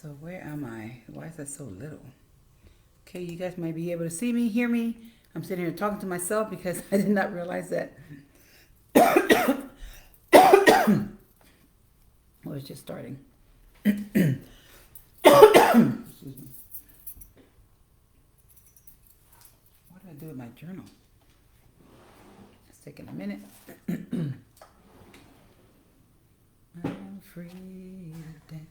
So where am I? Why is that so little? Okay, you guys might be able to see me, hear me. I'm sitting here talking to myself because I did not realize that well, it's just starting. Excuse me. What did I do with my journal? It's taking a minute. I'm free to dance.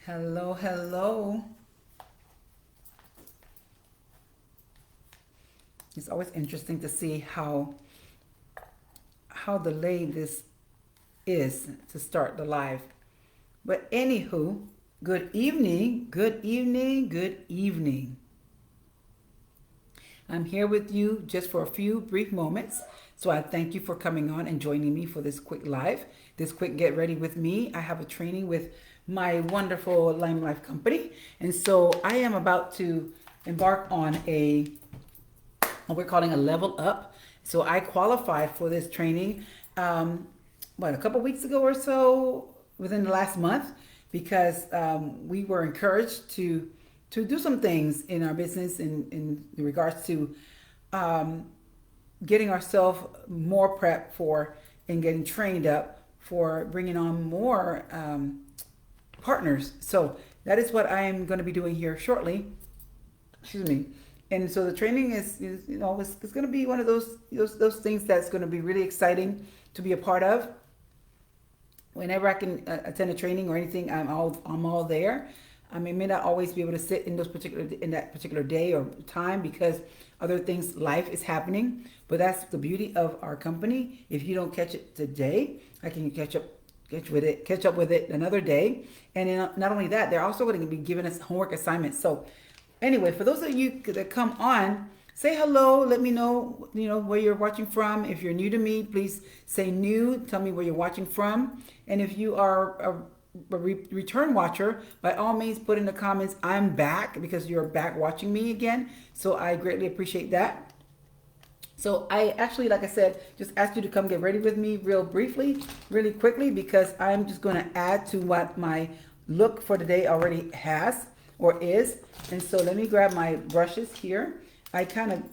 Hello, hello. It's always interesting to see how delayed this is to start the live. But anywho, good evening, good evening, good evening. I'm here with you just for a few brief moments. So I thank you for coming on and joining me for this quick live, this quick get ready with me. I have a training with my wonderful Lime Life company. And so I am about to embark on what we're calling a level up. So I qualified for this training, a couple weeks ago or so, within the last month, because we were encouraged to do some things in our business in regards to getting ourselves more prepped for and getting trained up for bringing on more partners. So that is what I am going to be doing here shortly. Excuse me. And so the training is it's going to be one of those things that's going to be really exciting to be a part of. Whenever I can attend a training or anything, I'm all there. I may not always be able to sit in that particular day or time because other things, life is happening. But that's the beauty of our company. If you don't catch it today, I can catch up with it another day. And then not only that, they're also going to be giving us homework assignments. So anyway, for those of you that come on, say hello. Let me know, where you're watching from. If you're new to me, please say new. Tell me where you're watching from. And if you are a return watcher, by all means, put in the comments, I'm back, because you're back watching me again. So I greatly appreciate that. So I actually, like I said, just asked you to come get ready with me real briefly, really quickly, because I'm just going to add to what my look for today already has or is. And so let me grab my brushes here. I kind of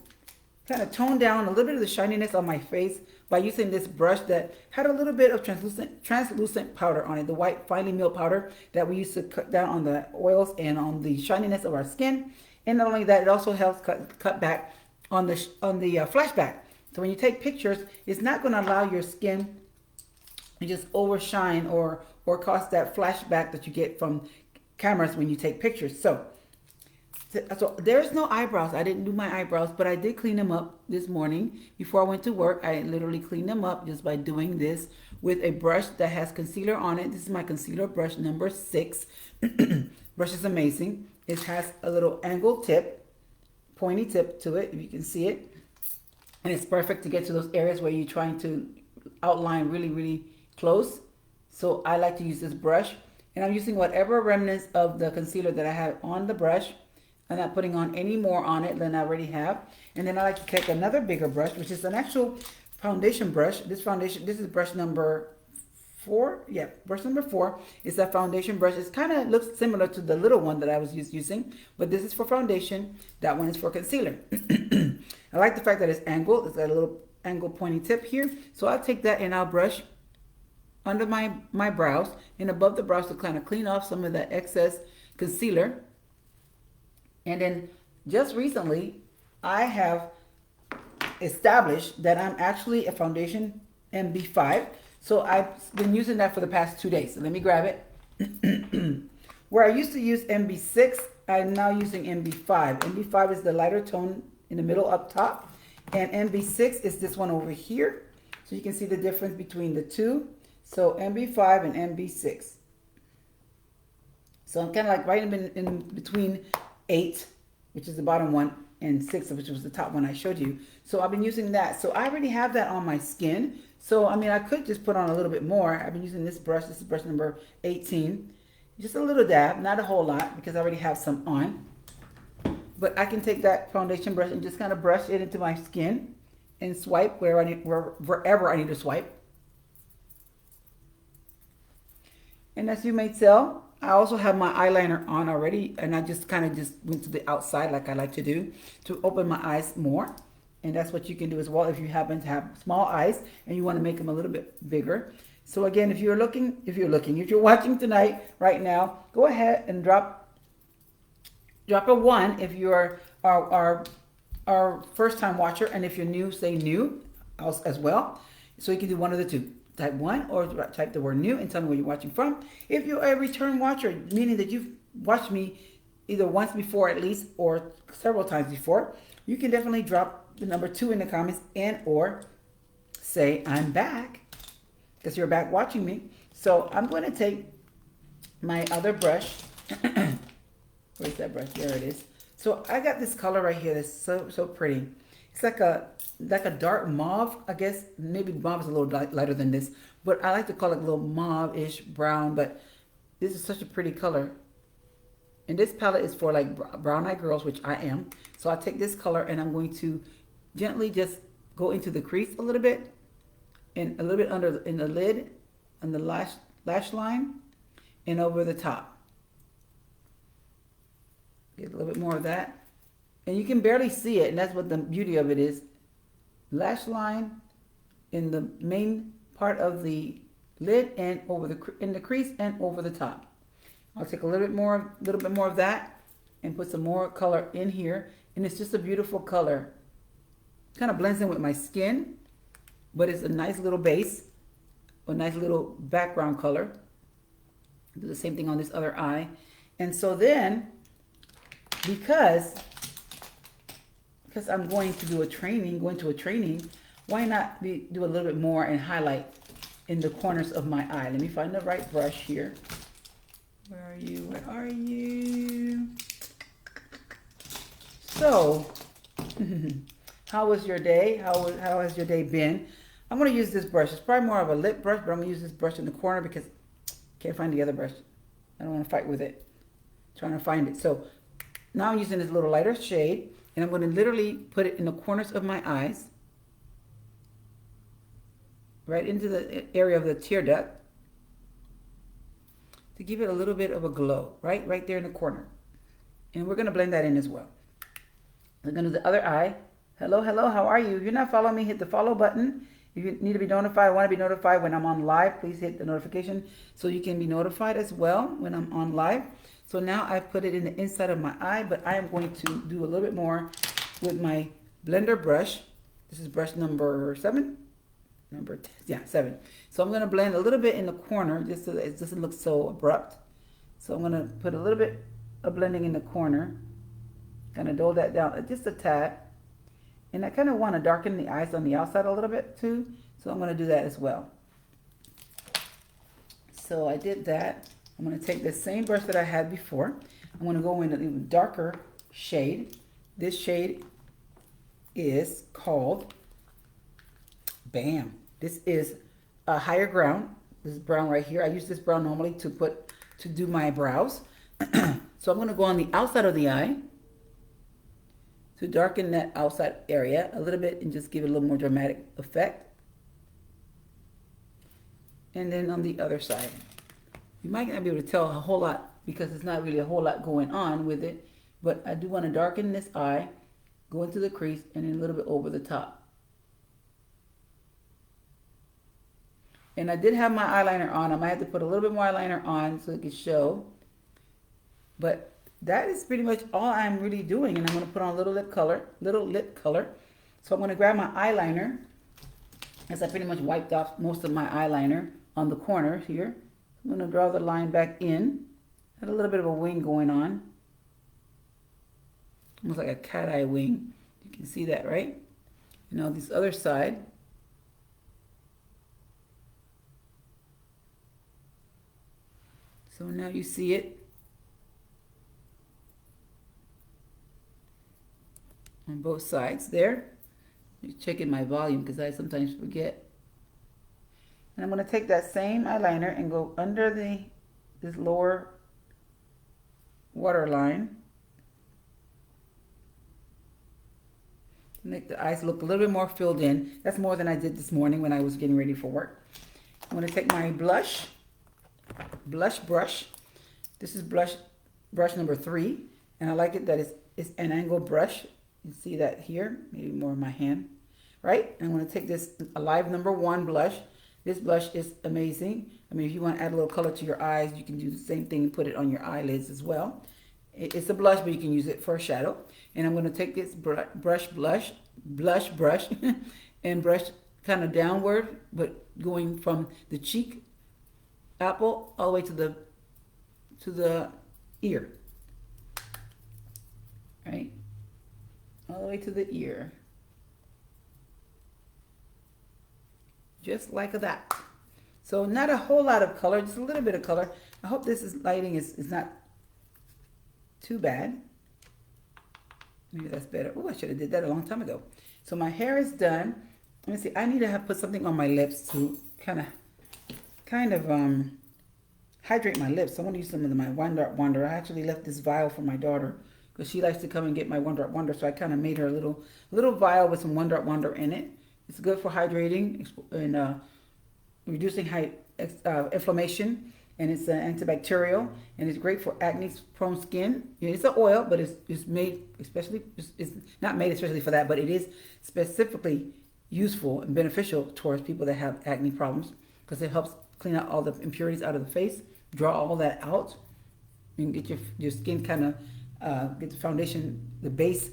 toned down a little bit of the shininess on my face by using this brush that had a little bit of translucent powder on it, the white finely milled powder that we used to cut down on the oils and on the shininess of our skin. And not only that, it also helps cut back on the flashback. So when you take pictures, it's not going to allow your skin to just overshine or cause that flashback that you get from cameras when you take pictures. So there's no eyebrows. I didn't do my eyebrows, but I did clean them up this morning before I went to work. I literally cleaned them up just by doing this with a brush that has concealer on it. This is my concealer brush number 6. Brush is amazing. It has a little angled tip, pointy tip to it, if you can see it. And it's perfect to get to those areas where you're trying to outline really, really close. So I like to use this brush. And I'm using whatever remnants of the concealer that I have on the brush. I'm not putting on any more on it than I already have. And then I like to take another bigger brush, which is an actual foundation brush. This is brush number 4. Yeah, brush number 4 is that foundation brush. It kind of looks similar to the little one that I was using, but this is for foundation. That one is for concealer. I like the fact that it's angled. It's got a little angled pointy tip here. So I'll take that and I'll brush under my brows and above the brows to kind of clean off some of that excess concealer. And then just recently, I have established that I'm actually a foundation MB5. So I've been using that for the past 2 days. So let me grab it. Where I used to use MB6, I'm now using MB5. MB5 is the lighter tone in the middle up top. And MB6 is this one over here. So you can see the difference between the two. So MB5 and MB6. So I'm kind of like right in between 8, which is the bottom one, and 6, which was the top one I showed you. So I've been using that. So I already have that on my skin. So, I could just put on a little bit more. I've been using this brush. This is brush number 18. Just a little dab, not a whole lot, because I already have some on. But I can take that foundation brush and just kind of brush it into my skin and swipe wherever I need to swipe. And as you may tell, I also have my eyeliner on already, and I just kind of just went to the outside like I like to do to open my eyes more. And that's what you can do as well if you happen to have small eyes and you want to make them a little bit bigger. So again, if you're watching tonight, right now, go ahead and drop a 1 if you're our first time watcher, and if you're new, say new as well. So you can do one of the two. Type 1 or type the word new and tell me where you're watching from. If you're a return watcher, meaning that you've watched me either once before at least or several times before, you can definitely drop the number 2 in the comments and or say I'm back because you're back watching me. So I'm going to take my other brush. Where's that brush? There it is. So I got this color right here that's so pretty. It's like a dark mauve, I guess. Maybe mauve is a little lighter than this, but I like to call it a little mauve-ish brown, but this is such a pretty color. And this palette is for like brown-eyed girls, which I am. So I take this color and I'm going to gently just go into the crease a little bit and a little bit under in the lid, on the lash line, and over the top. Get a little bit more of that. And you can barely see it, and that's what the beauty of it is. Lash line in the main part of the lid and over in the crease and over the top. I'll take a little bit more of that and put some more color in here, and it's just a beautiful color. Kind of blends in with my skin, but it's a nice little base, a nice little background color. Do the same thing on this other eye, and so then because I'm going to a training, why not do a little bit more and highlight in the corners of my eye? Let me find the right brush here. Where are you? Where are you? So, how was your day? How has your day been? I'm going to use this brush. It's probably more of a lip brush, but I'm going to use this brush in the corner because I can't find the other brush. I don't want to fight with it. I'm trying to find it. So, now I'm using this little lighter shade, and I'm going to literally put it in the corners of my eyes, right into the area of the tear duct, to give it a little bit of a glow, right there in the corner. And we're going to blend that in as well. We're going to do the other eye. Hello, how are you? If you're not following me, hit the follow button. If you need to be notified, want to be notified when I'm on live, please hit the notification so you can be notified as well when I'm on live. So now I've put it in the inside of my eye, but I am going to do a little bit more with my blender brush. This is brush number 7. 7. So I'm going to blend a little bit in the corner just so that it doesn't look so abrupt. So I'm going to put a little bit of blending in the corner. Kind of dull that down just a tad. And I kind of want to darken the eyes on the outside a little bit too. So I'm going to do that as well. So I did that. I'm going to take the same brush that I had before. I'm going to go in an even darker shade. This shade is called Bam. This is a higher ground. This is brown right here. I use this brown normally to do my brows. So I'm going to go on the outside of the eye to darken that outside area a little bit and just give it a little more dramatic effect. And then on the other side. You might not be able to tell a whole lot because it's not really a whole lot going on with it, but I do want to darken this eye, go into the crease, and then a little bit over the top. And I did have my eyeliner on. I might have to put a little bit more eyeliner on so it can show. But that is pretty much all I'm really doing. And I'm going to put on a little lip color. So I'm going to grab my eyeliner, as I pretty much wiped off most of my eyeliner on the corner here. I'm going to draw the line back in. Had a little bit of a wing going on. Almost like a cat eye wing. You can see that, right? And on this other side. So now you see it. On both sides there. Just checking my volume because I sometimes forget. And I'm going to take that same eyeliner and go under this lower waterline. Make the eyes look a little bit more filled in. That's more than I did this morning when I was getting ready for work. I'm going to take my blush blush brush. This is brush number 3, and I like it that it's an angled brush. You see that here, maybe more in my hand, right? And I'm going to take this Alive number 1 blush. This blush is amazing. I mean, if you want to add a little color to your eyes, you can do the same thing and put it on your eyelids as well. It's a blush, but you can use it for a shadow. And I'm going to take this blush brush, and brush kind of downward, but going from the cheek apple all the way to the ear, right? All the way to the ear. Just like that. So not a whole lot of color, just a little bit of color. I hope this lighting is not too bad. Maybe that's better. Oh, I should have did that a long time ago. So my hair is done. Let me see. I need to put something on my lips to kind of hydrate my lips. So I want to use some of my One Drop Wonder. I actually left this vial for my daughter because she likes to come and get my One Drop Wonder. So I kind of made her a little vial with some One Drop Wonder in it. It's good for hydrating and reducing inflammation, and it's antibacterial, and it's great for acne-prone skin. It's an oil, but it's made especially, it's not made especially for that, but it is specifically useful and beneficial towards people that have acne problems because it helps clean out all the impurities out of the face, draw all that out, and get your skin kind of get the foundation, the base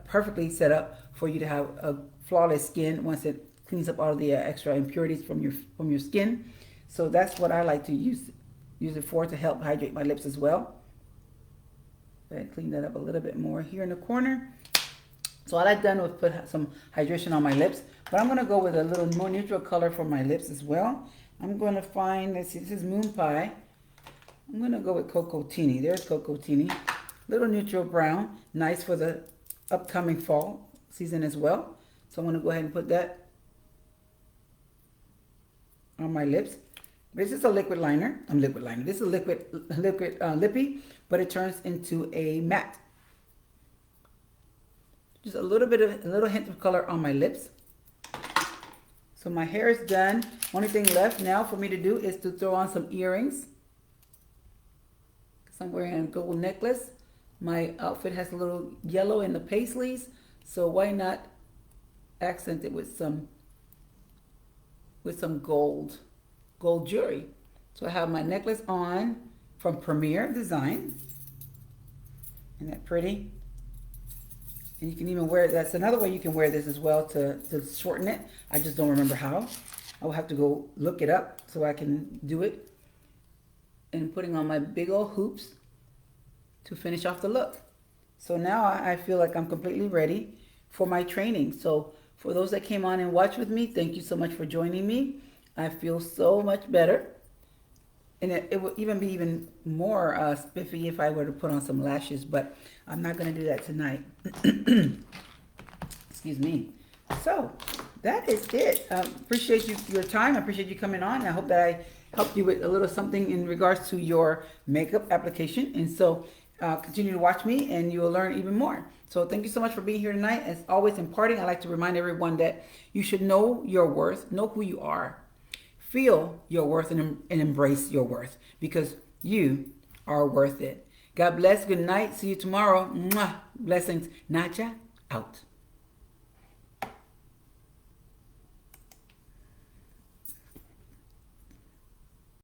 perfectly set up for you to have a flawless skin once it cleans up all of the extra impurities from your skin. So that's what I like to use it for, to help hydrate my lips as well. Go ahead and clean that up a little bit more here in the corner. So all I've done was put some hydration on my lips, but I'm going to go with a little more neutral color for my lips as well. I'm going to find, let's see, this is Moon Pie. I'm going to go with Cocoa Teeny. There's Cocoa Teeny. Little neutral brown, nice for the upcoming fall season as well. So I'm going to go ahead and put that on my lips. This is a liquid liner. This is a liquid lippy, but it turns into a matte. Just a little hint of color on my lips. So my hair is done. Only thing left now for me to do is to throw on some earrings. I'm wearing a gold necklace. My outfit has a little yellow in the paisleys, so why not accent it with some gold jewelry. So I have my necklace on from Premier Design. Isn't that pretty? And you can even wear it. That's another way you can wear this as well to shorten it. I just don't remember how. I will have to go look it up so I can do it. And putting on my big old hoops to finish off the look. So now I feel like I'm completely ready for my training. So for those that came on and watched with me, thank you so much for joining me. I feel so much better. And it would even be even more spiffy if I were to put on some lashes, but I'm not going to do that tonight. Excuse me. So that is it. Appreciate your time. I appreciate you coming on. I hope that I helped you with a little something in regards to your makeup application. And so continue to watch me and you will learn even more. So thank you so much for being here tonight. As always, in parting, I like to remind everyone that you should know your worth, know who you are, feel your worth, and embrace your worth, because you are worth it. God bless. Good night. See you tomorrow. Mwah. Blessings. Nacha out.